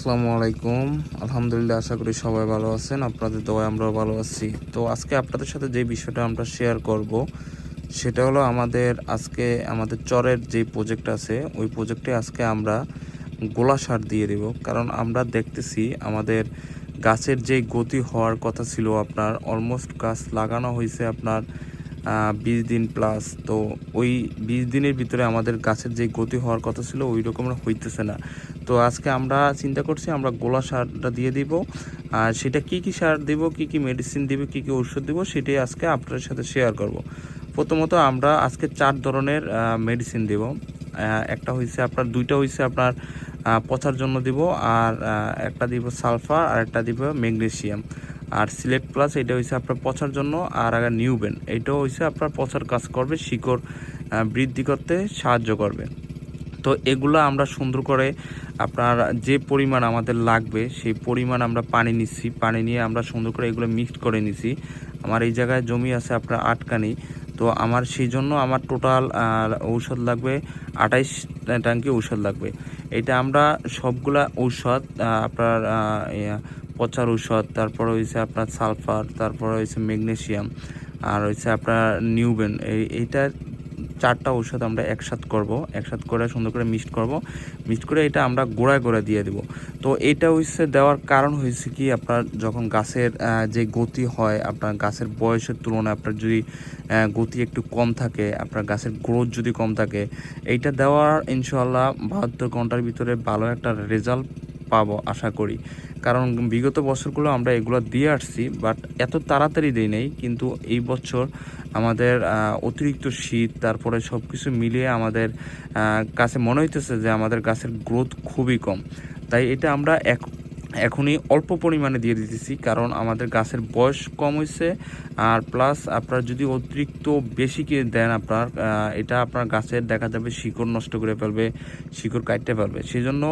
আসসালামু আলাইকুম। আলহামদুলিল্লাহ, আশা করি সবাই ভালো আছেন। আপনাদের দোয়ায় আমরাও ভালো আছি। তো আজকে আপনাদের সাথে যে বিষয়টা আমরা শেয়ার করব সেটা হলো আমাদের চরের যে প্রজেক্ট আছে ওই প্রজেক্টে আজকে আমরা গোলা সার দিয়ে দেব। কারণ আমরা দেখতেছি আমাদের গাছের যে গতি হওয়ার কথা ছিল, আপনার অলমোস্ট গাছ লাগানো হয়েছে আপনার 20 দিন প্লাস। তো ওই 20 দিনের ভিতরে আমাদের গাছের যে গতি হওয়ার কথা ছিল ওই রকম হইতেছে না। তো আজকে আমরা চিন্তা করছি আমরা গোলা সারটা দিয়ে দিব। আর সেটা কি কি সার দিব, কি কি মেডিসিন দিব, কি কি ওষুধ দিব, সেটাই আজকে আপনাদের সাথে শেয়ার করব। প্রথমত আমরা আজকে 4 ধরনের মেডিসিন দেব। একটা হয়েছে আপনার, দুইটা হয়েছে আপনার পচার জন্য দিব, আর একটা দিব সালফার, আর একটা দিব ম্যাগনেসিয়াম। আর সিলেক্ট প্লাস এটা হয়েছে আপনার পচার জন্য, আর আগে নিউবেন এইটাও হয়েছে আপনার পচার কাজ করবে, শিকড় বৃদ্ধি করতে সাহায্য করবে। তো এগুলো আমরা সুন্দর করে আপনার যে পরিমাণ আমাদের লাগবে সেই পরিমাণ আমরা পানি নিচ্ছি, পানি নিয়ে আমরা সুন্দর করে এগুলো মিক্সড করে নিছি। আমার এই জায়গায় জমি আছে আপনার 8 কানি। তো আমার সেই জন্য আমার টোটাল ঔষধ লাগবে 28 ট্যাঙ্কি ঔষধ লাগবে। এটা আমরা সবগুলা ঔষধ আপনার পচার ঔষধ, তারপর হয়েছে আপনার সালফার, তারপর হয়েছে ম্যাগনেসিয়াম, আর হয়েছে আপনার নিউবেন, এইটা 4টা ঔষধ আমরা একসাথে করে সুন্দর করে মিক্সড করে এটা আমরা গোড়ায় গোড়ায় দিয়ে দেব। তো এটা হচ্ছে দেওয়ার কারণ হয়েছে কি, আপনার যখন গাছের যে গতি হয়, আপনার গাছের বয়সের তুলনায় আপনার যদি গতি একটু কম থাকে, আপনার গাছের গ্রোথ যদি কম থাকে, এইটা দেওয়ার ইনশাআল্লাহ 72 ঘন্টার ভিতরে ভালো একটা রেজাল্ট পাবো আশা করি। কারণ বিগত বছরগুলো আমরা এগুলো দিয়ে আসছি, বাট এত তাড়াতাড়ি দেই নাই। কিন্তু এই বছর আমাদের অতিরিক্ত শীত, তারপরে সব কিছু মিলিয়ে আমাদের কাছে মনে হইতেছে যে আমাদের গাছের গ্রোথ খুবই কম। তাই এটা আমরা এখনই অল্প পরিমাণে দিয়ে দিতেছি, কারণ আমাদের গাছের বয়স কম হয়েছে। আর প্লাস আপনার যদি অতিরিক্ত বেশি কি দেন, আপনার এটা আপনার গাছের দেখা যাবে শিকড় নষ্ট করে ফেলবে, শিকড় কাটতে ফেলবে। সেই জন্য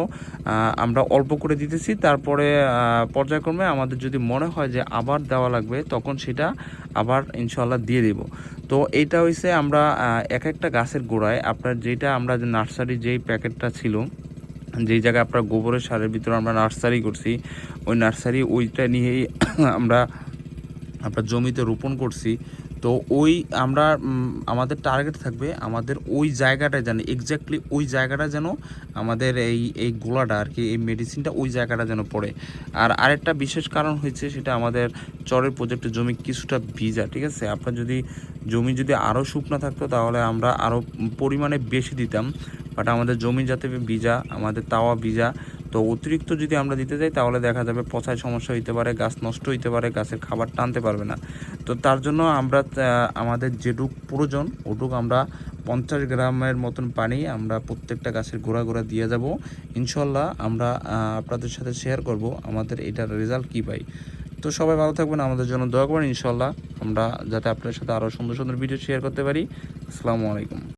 আমরা অল্প করে দিতেছি। তারপরে পর্যায়ক্রমে আমাদের যদি মনে হয় যে আবার দেওয়া লাগবে, তখন সেটা আবার ইনশাল্লাহ দিয়ে দেব। তো এইটা হয়েছে আমরা এক একটা গাছের গোড়ায় আপনার যেটা আমরা যে নার্সারি যেই প্যাকেটটা ছিল, যেই জায়গায় আপনার গোবরের সারের ভিতরে আমরা নার্সারি করছি, ওই ওইটা নিয়েই আমরা আপনার জমিতে রোপণ করছি। তো ওই আমরা আমাদের টার্গেট থাকবে আমাদের ওই জায়গাটায় যেন এক্স্যাক্টলি ওই জায়গাটা যেন আমাদের এই গোলাটা আর কি, এই মেডিসিনটা ওই জায়গাটা যেন পড়ে। আর আরেকটা বিশেষ কারণ হয়েছে, সেটা আমাদের চরের প্রজেক্টের জমি কিছুটা ভিজা, ঠিক আছে। আপনার জমি যদি আরও শুকনো থাকতো তাহলে আমরা আরও পরিমাণে বেশি দিতাম, বাট আমাদের জমি যাতে ভিজা, আমাদের তাওয়া ভিজা। তো অতিরিক্ত যদি আমরা দিতে যাই তাহলে দেখা যাবে পচায় সমস্যা হইতে পারে, গাছ নষ্ট হইতে পারে, গাছের খাবার টানতে পারবে না। তো তার জন্য আমরা আমাদের যেটুক প্রয়োজন ওটুক আমরা 50 গ্রামের মতন পানি আমরা প্রত্যেকটা গাছের গোড়া গোড়া দিয়ে যাব। ইনশাল্লাহ আমরা আপনাদের সাথে শেয়ার করব আমাদের এটার রেজাল্ট কী পাই। তো সবাই ভালো থাকবেন, আমাদের জন্য দোয়া করবেন। ইনশাল্লাহ আমরা যাতে আপনাদের সাথে আরও সুন্দর সুন্দর ভিডিও শেয়ার করতে পারি। আসসালামু আলাইকুম।